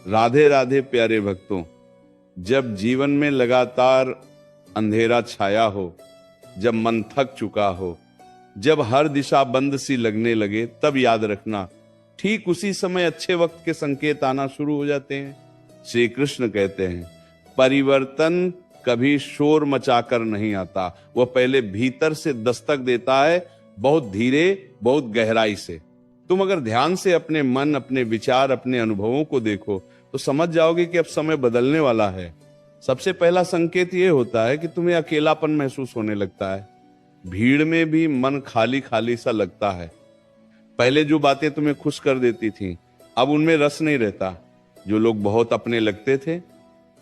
राधे राधे प्यारे भक्तों, जब जीवन में लगातार अंधेरा छाया हो, जब मन थक चुका हो, जब हर दिशा बंद सी लगने लगे, तब याद रखना ठीक उसी समय अच्छे वक्त के संकेत आना शुरू हो जाते हैं। श्री कृष्ण कहते हैं परिवर्तन कभी शोर मचाकर नहीं आता, वह पहले भीतर से दस्तक देता है, बहुत धीरे, बहुत गहराई से। तुम अगर ध्यान से अपने मन, अपने विचार, अपने अनुभवों को देखो तो समझ जाओगे कि अब समय बदलने वाला है। सबसे पहला संकेत यह होता है कि तुम्हें अकेलापन महसूस होने लगता है। भीड़ में भी मन खाली खाली सा लगता है। पहले जो बातें तुम्हें खुश कर देती थी, अब उनमें रस नहीं रहता। जो लोग बहुत अपने लगते थे,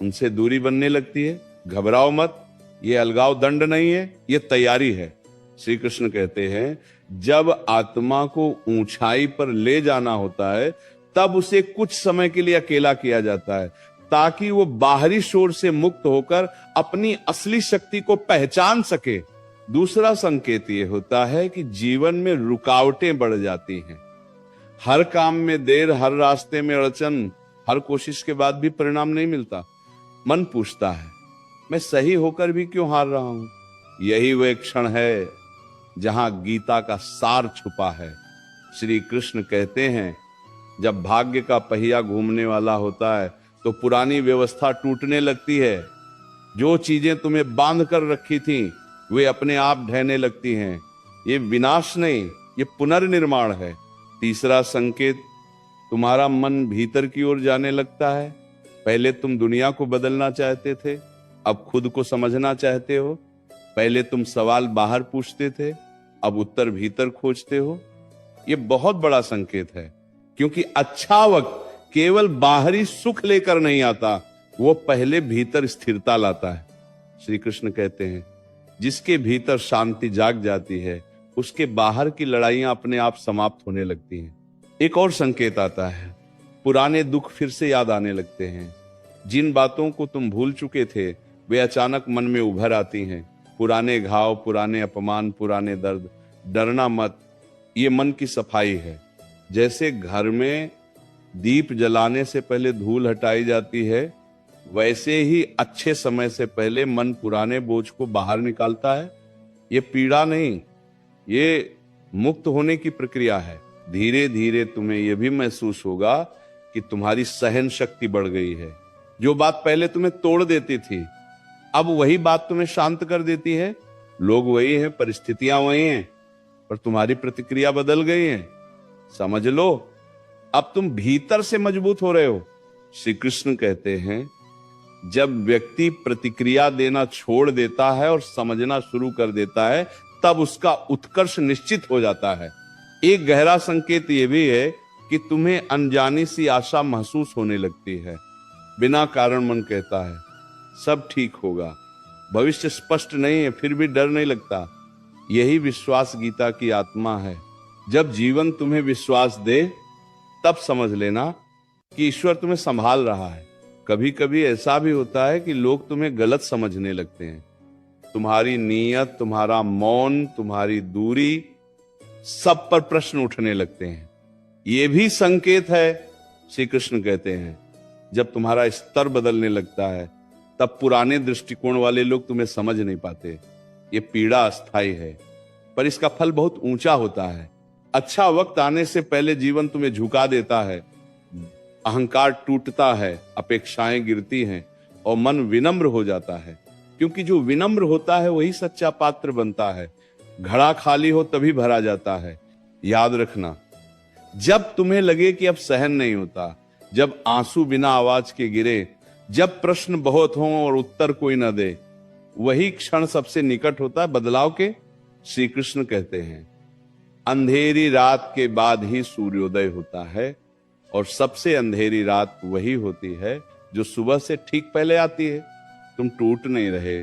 उनसे दूरी बनने लगती है। घबराओ मत, ये अलगाव दंड नहीं है, ये तैयारी है। श्री कृष्ण कहते हैं जब आत्मा को ऊंचाई पर ले जाना होता है, तब उसे कुछ समय के लिए अकेला किया जाता है, ताकि वो बाहरी शोर से मुक्त होकर अपनी असली शक्ति को पहचान सके। दूसरा संकेत ये होता है कि जीवन में रुकावटें बढ़ जाती हैं। हर काम में देर, हर रास्ते में अड़चन, हर कोशिश के बाद भी परिणाम नहीं मिलता। मन पूछता है मैं सही होकर भी क्यों हार रहा हूं। यही वह क्षण है जहां गीता का सार छुपा है। श्री कृष्ण कहते हैं जब भाग्य का पहिया घूमने वाला होता है तो पुरानी व्यवस्था टूटने लगती है। जो चीजें तुम्हें बांध कर रखी थी वे अपने आप ढहने लगती हैं। ये विनाश नहीं, ये पुनर्निर्माण है। तीसरा संकेत, तुम्हारा मन भीतर की ओर जाने लगता है। पहले तुम दुनिया को बदलना चाहते थे, अब खुद को समझना चाहते हो। पहले तुम सवाल बाहर पूछते थे, अब उत्तर भीतर खोजते हो। ये बहुत बड़ा संकेत है, क्योंकि अच्छा वक्त केवल बाहरी सुख लेकर नहीं आता, वो पहले भीतर स्थिरता लाता है। श्री कृष्ण कहते हैं जिसके भीतर शांति जाग जाती है, उसके बाहर की लड़ाइयां अपने आप समाप्त होने लगती हैं। एक और संकेत आता है, पुराने दुख फिर से याद आने लगते हैं। जिन बातों को तुम भूल चुके थे वे अचानक मन में उभर आती हैं। पुराने घाव, पुराने अपमान, पुराने दर्द। डरना मत, ये मन की सफाई है। जैसे घर में दीप जलाने से पहले धूल हटाई जाती है, वैसे ही अच्छे समय से पहले मन पुराने बोझ को बाहर निकालता है। ये पीड़ा नहीं, ये मुक्त होने की प्रक्रिया है। धीरे धीरे तुम्हें यह भी महसूस होगा कि तुम्हारी सहन शक्ति बढ़ गई है। जो बात पहले तुम्हें तोड़ देती थी, अब वही बात तुम्हें शांत कर देती है। लोग वही हैं, परिस्थितियां वही हैं, पर तुम्हारी प्रतिक्रिया बदल गई है। समझ लो, अब तुम भीतर से मजबूत हो रहे हो। श्री कृष्ण कहते हैं जब व्यक्ति प्रतिक्रिया देना छोड़ देता है और समझना शुरू कर देता है, तब उसका उत्कर्ष निश्चित हो जाता है। एक गहरा संकेत यह भी है कि तुम्हें अनजानी सी आशा महसूस होने लगती है। बिना कारण मन कहता है सब ठीक होगा। भविष्य स्पष्ट नहीं है, फिर भी डर नहीं लगता। यही विश्वास गीता की आत्मा है। जब जीवन तुम्हें विश्वास दे, तब समझ लेना कि ईश्वर तुम्हें संभाल रहा है। कभी कभी ऐसा भी होता है कि लोग तुम्हें गलत समझने लगते हैं। तुम्हारी नीयत, तुम्हारा मौन, तुम्हारी दूरी, सब पर प्रश्न उठने लगते हैं। यह भी संकेत है। श्री कृष्ण कहते हैं जब तुम्हारा स्तर बदलने लगता है, तब पुराने दृष्टिकोण वाले लोग तुम्हें समझ नहीं पाते। ये पीड़ा अस्थायी है, पर इसका फल बहुत ऊंचा होता है। अच्छा वक्त आने से पहले जीवन तुम्हें झुका देता है। अहंकार टूटता है, अपेक्षाएं गिरती हैं और मन विनम्र हो जाता है। क्योंकि जो विनम्र होता है वही सच्चा पात्र बनता है। घड़ा खाली हो तभी भरा जाता है। याद रखना, जब तुम्हें लगे कि अब सहन नहीं होता, जब आंसू बिना आवाज के गिरे, जब प्रश्न बहुत हों और उत्तर कोई न दे, वही क्षण सबसे निकट होता है बदलाव के। श्री कृष्ण कहते हैं अंधेरी रात के बाद ही सूर्योदय होता है, और सबसे अंधेरी रात वही होती है जो सुबह से ठीक पहले आती है। तुम टूट नहीं रहे,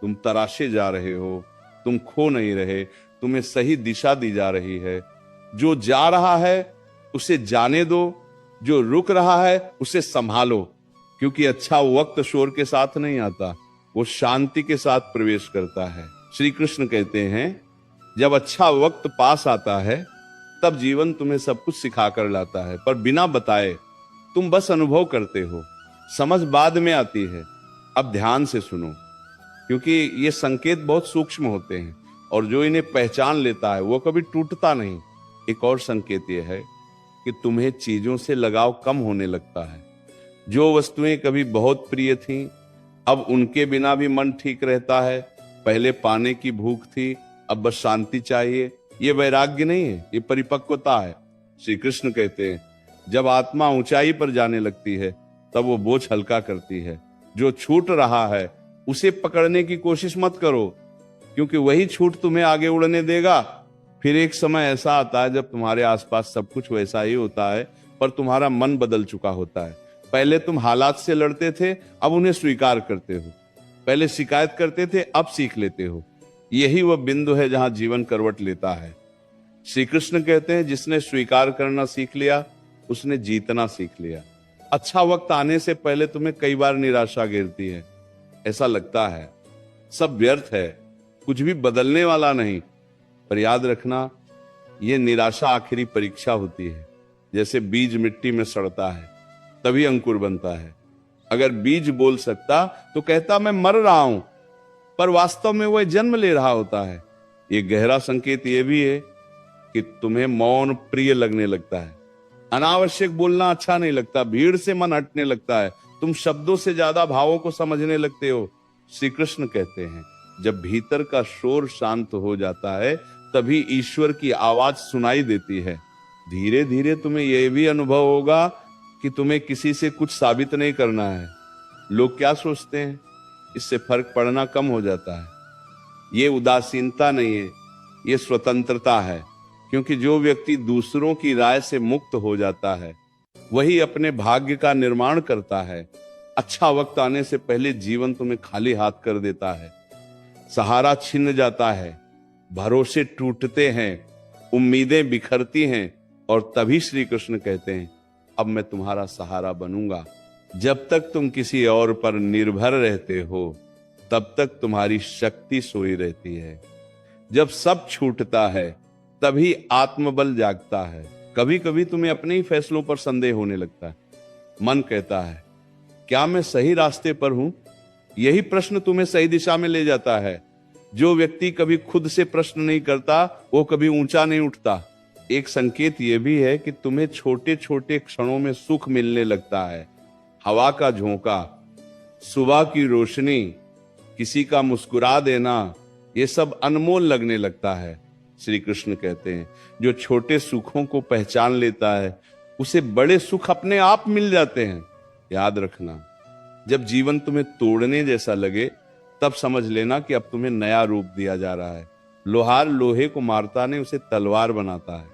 तुम तराशे जा रहे हो, तुम खो नहीं रहे, तुम्हें सही दिशा दी जा रही है। जो जा रहा है उसे जाने दो, जो रुक रहा है उसे संभालो। क्योंकि अच्छा वक्त शोर के साथ नहीं आता, वो शांति के साथ प्रवेश करता है। श्री कृष्ण कहते हैं जब अच्छा वक्त पास आता है, तब जीवन तुम्हें सब कुछ सिखा कर लाता है, पर बिना बताए। तुम बस अनुभव करते हो, समझ बाद में आती है। अब ध्यान से सुनो, क्योंकि ये संकेत बहुत सूक्ष्म होते हैं और जो इन्हें पहचान लेता है वो कभी टूटता नहीं। एक और संकेत ये है कि तुम्हें चीजों से लगाव कम होने लगता है। जो वस्तुएं कभी बहुत प्रिय थीं, अब उनके बिना भी मन ठीक रहता है। पहले पाने की भूख थी, अब बस शांति चाहिए। ये वैराग्य नहीं है, ये परिपक्वता है। श्री कृष्ण कहते हैं, जब आत्मा ऊंचाई पर जाने लगती है तब वो बोझ हल्का करती है। जो छूट रहा है उसे पकड़ने की कोशिश मत करो, क्योंकि वही छूट तुम्हें आगे उड़ने देगा। फिर एक समय ऐसा आता है जब तुम्हारे आसपास सब कुछ वैसा ही होता है, पर तुम्हारा मन बदल चुका होता है। पहले तुम हालात से लड़ते थे, अब उन्हें स्वीकार करते हो। पहले शिकायत करते थे, अब सीख लेते हो। यही वह बिंदु है जहां जीवन करवट लेता है। श्री कृष्ण कहते हैं, जिसने स्वीकार करना सीख लिया उसने जीतना सीख लिया। अच्छा वक्त आने से पहले तुम्हें कई बार निराशा घेरती है। ऐसा लगता है सब व्यर्थ है, कुछ भी बदलने वाला नहीं। पर याद रखना, यह निराशा आखिरी परीक्षा होती है। जैसे बीज मिट्टी में सड़ता है तभी अंकुर बनता है। अगर बीज बोल सकता तो कहता मैं मर रहा हूं, पर वास्तव में वह जन्म ले रहा होता है। ये गहरा संकेत यह भी है कि तुम्हें मौन प्रिय लगने लगता है। अनावश्यक बोलना अच्छा नहीं लगता, भीड़ से मन हटने लगता है। तुम शब्दों से ज्यादा भावों को समझने लगते हो। श्री कृष्ण कहते हैं, जब भीतर का शोर शांत हो जाता है तभी ईश्वर की आवाज सुनाई देती है। धीरे धीरे तुम्हें यह भी अनुभव होगा कि तुम्हें किसी से कुछ साबित नहीं करना है। लोग क्या सोचते हैं, इससे फर्क पड़ना कम हो जाता है। ये उदासीनता नहीं है, ये स्वतंत्रता है। क्योंकि जो व्यक्ति दूसरों की राय से मुक्त हो जाता है वही अपने भाग्य का निर्माण करता है। अच्छा वक्त आने से पहले जीवन तुम्हें खाली हाथ कर देता है। सहारा छिन जाता है, भरोसे टूटते हैं, उम्मीदें बिखरती हैं, और तभी श्री कृष्ण कहते हैं, अब मैं तुम्हारा सहारा बनूंगा। जब तक तुम किसी और पर निर्भर रहते हो तब तक तुम्हारी शक्ति सोई रहती है। जब सब छूटता है तभी आत्मबल जागता है। कभी कभी तुम्हें अपने ही फैसलों पर संदेह होने लगता है। मन कहता है, क्या मैं सही रास्ते पर हूं? यही प्रश्न तुम्हें सही दिशा में ले जाता है। जो व्यक्ति कभी खुद से प्रश्न नहीं करता वो कभी ऊंचा नहीं उठता। एक संकेत यह भी है कि तुम्हें छोटे छोटे क्षणों में सुख मिलने लगता है। हवा का झोंका, सुबह की रोशनी, किसी का मुस्कुरा देना, ये सब अनमोल लगने लगता है। श्री कृष्ण कहते हैं, जो छोटे सुखों को पहचान लेता है उसे बड़े सुख अपने आप मिल जाते हैं। याद रखना, जब जीवन तुम्हें तोड़ने जैसा लगे तब समझ लेना कि अब तुम्हें नया रूप दिया जा रहा है। लोहार लोहे को मारता नहीं, उसे तलवार बनाता है।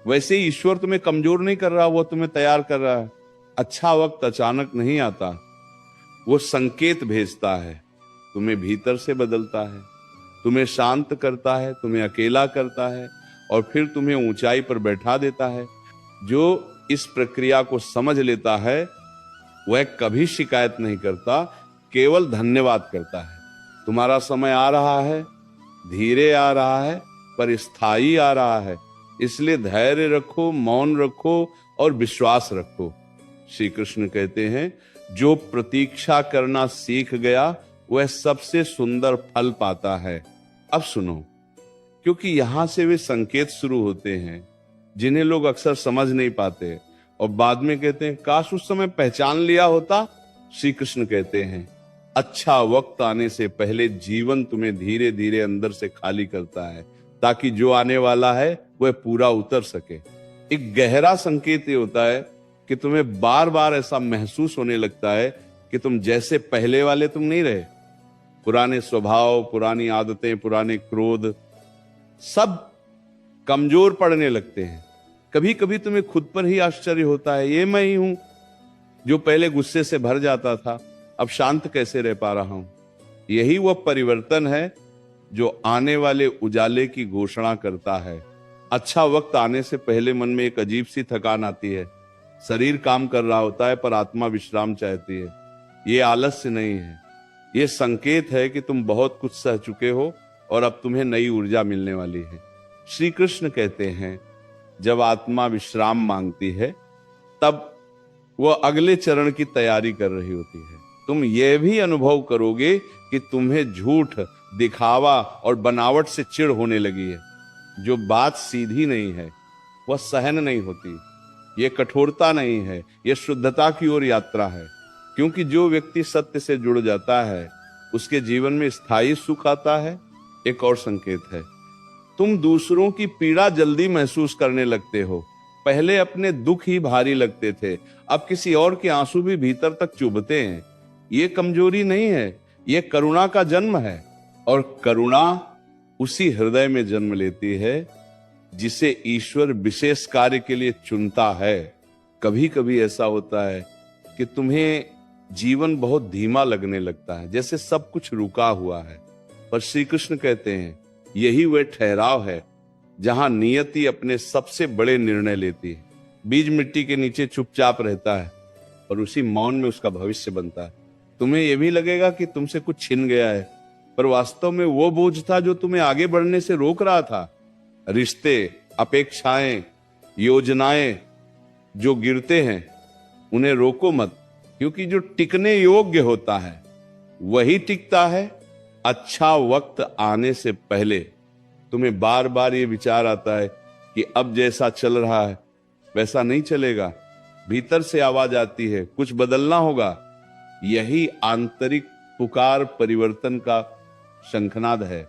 वैसे ही ईश्वर तुम्हें कमजोर नहीं कर रहा, वो तुम्हें तैयार कर रहा है। अच्छा वक्त अचानक नहीं आता, वो संकेत भेजता है। तुम्हें भीतर से बदलता है, तुम्हें शांत करता है, तुम्हें अकेला करता है और फिर तुम्हें ऊंचाई पर बैठा देता है। जो इस प्रक्रिया को समझ लेता है वह कभी शिकायत नहीं करता, केवल धन्यवाद करता है। तुम्हारा समय आ रहा है, धीरे आ रहा है, पर स्थायी आ रहा है। इसलिए धैर्य रखो, मौन रखो और विश्वास रखो। श्री कृष्ण कहते हैं, जो प्रतीक्षा करना सीख गया वह सबसे सुंदर फल पाता है। अब सुनो, क्योंकि यहां से वे संकेत शुरू होते हैं जिन्हें लोग अक्सर समझ नहीं पाते और बाद में कहते हैं, काश उस समय पहचान लिया होता। श्री कृष्ण कहते हैं, अच्छा वक्त आने से पहले जीवन तुम्हें धीरे धीरे अंदर से खाली करता है, ताकि जो आने वाला है वह पूरा उतर सके। एक गहरा संकेत ये होता है कि तुम्हें बार बार ऐसा महसूस होने लगता है कि तुम जैसे पहले वाले तुम नहीं रहे। पुराने स्वभाव, पुरानी आदतें, पुराने क्रोध सब कमजोर पड़ने लगते हैं। कभी कभी तुम्हें खुद पर ही आश्चर्य होता है, ये मैं ही हूं जो पहले गुस्से से भर जाता था, अब शांत कैसे रह पा रहा हूं। यही वह परिवर्तन है जो आने वाले उजाले की घोषणा करता है। अच्छा वक्त आने से पहले मन में एक अजीब सी थकान आती है। शरीर काम कर रहा होता है पर आत्मा विश्राम चाहती है। ये आलस्य नहीं है, ये संकेत है कि तुम बहुत कुछ सह चुके हो और अब तुम्हें नई ऊर्जा मिलने वाली है। श्री कृष्ण कहते हैं, जब आत्मा विश्राम मांगती है तब वो अगले चरण की तैयारी कर रही होती है। तुम ये भी अनुभव करोगे कि तुम्हें झूठ, दिखावा और बनावट से चिढ़ होने लगी है। जो बात सीधी नहीं है वह सहन नहीं होती। ये कठोरता नहीं है, यह शुद्धता की ओर यात्रा है। क्योंकि जो व्यक्ति सत्य से जुड़ जाता है उसके जीवन में स्थायी सुख आता है। एक और संकेत है, तुम दूसरों की पीड़ा जल्दी महसूस करने लगते हो। पहले अपने दुख ही भारी लगते थे, अब किसी और के आंसू भी भीतर तक चुभते हैं। ये कमजोरी नहीं है, ये करुणा का जन्म है। और करुणा उसी हृदय में जन्म लेती है जिसे ईश्वर विशेष कार्य के लिए चुनता है। कभी कभी ऐसा होता है कि तुम्हें जीवन बहुत धीमा लगने लगता है, जैसे सब कुछ रुका हुआ है। पर श्री कृष्ण कहते हैं यही वह ठहराव है जहां नियति अपने सबसे बड़े निर्णय लेती है। बीज मिट्टी के नीचे चुपचाप रहता है और उसी मौन में उसका भविष्य बनता है। तुम्हें यह भी लगेगा कि तुमसे कुछ छिन गया है, पर वास्तव में वो बोझ था जो तुम्हें आगे बढ़ने से रोक रहा था। रिश्ते, अपेक्षाएं, योजनाएं जो गिरते हैं उन्हें रोको मत, क्योंकि जो टिकने योग्य होता है वही टिकता है। अच्छा वक्त आने से पहले तुम्हें बार बार ये विचार आता है कि अब जैसा चल रहा है वैसा नहीं चलेगा। भीतर से आवाज आती है कुछ बदलना होगा। यही आंतरिक पुकार परिवर्तन का शंखनाद है।